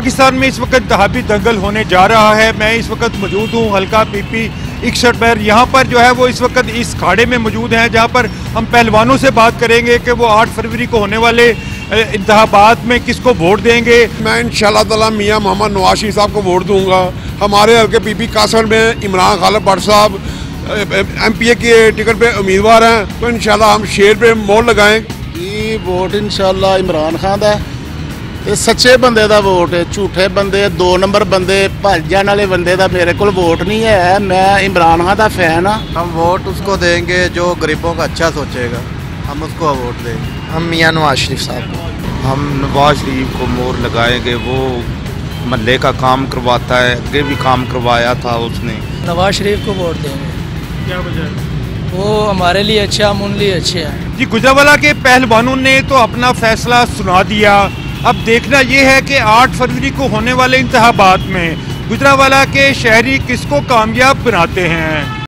पाकिस्तान में इस वक्त इंतहाबी दंगल होने जा रहा है। मैं इस वक्त मौजूद हूँ हल्का PP 61 पर। यहाँ पर जो है वो इस वक्त इस खाड़े में मौजूद हैं, जहाँ पर हम पहलवानों से बात करेंगे कि वो 8 फरवरी को होने वाले इंतखाबात में किसको वोट देंगे। मैं इंशाल्लाह ताला मियां मोहम्मद नवाज शरीफ साहब को वोट दूंगा। हमारे हल्के PP 61 में इमरान खालिद भट्ट साहब MPA के टिकट पे उम्मीदवार हैं, तो इंशाल्लाह हम शेर पे मोहर लगाएं। ये वोट इंशाल्लाह इमरान खान का ये सच्चे बंदे का वोट है। झूठे बंदे 2 नंबर बंदे भज जाने वाले बंदे का मेरे को वोट नहीं है। मैं इमरान खान का फैन हाँ। हम वोट उसको देंगे जो गरीबों का अच्छा सोचेगा, हम उसको वोट देंगे। हम मियां नवाज शरीफ साहब को, हम नवाज शरीफ को मोहर लगाएंगे। वो महल्ले का काम करवाता है, आगे भी काम करवाया था उसने। नवाज शरीफ को वोट देंगे। क्या वजह? वो हमारे लिए अच्छा, हम उन लिए अच्छे हैं। जी, गुजरांवाला के पहलवानों ने तो अपना फैसला सुना दिया। अब देखना यह है कि 8 फरवरी को होने वाले इंतखाबात में गुजरांवाला के शहरी किसको कामयाब बनाते हैं।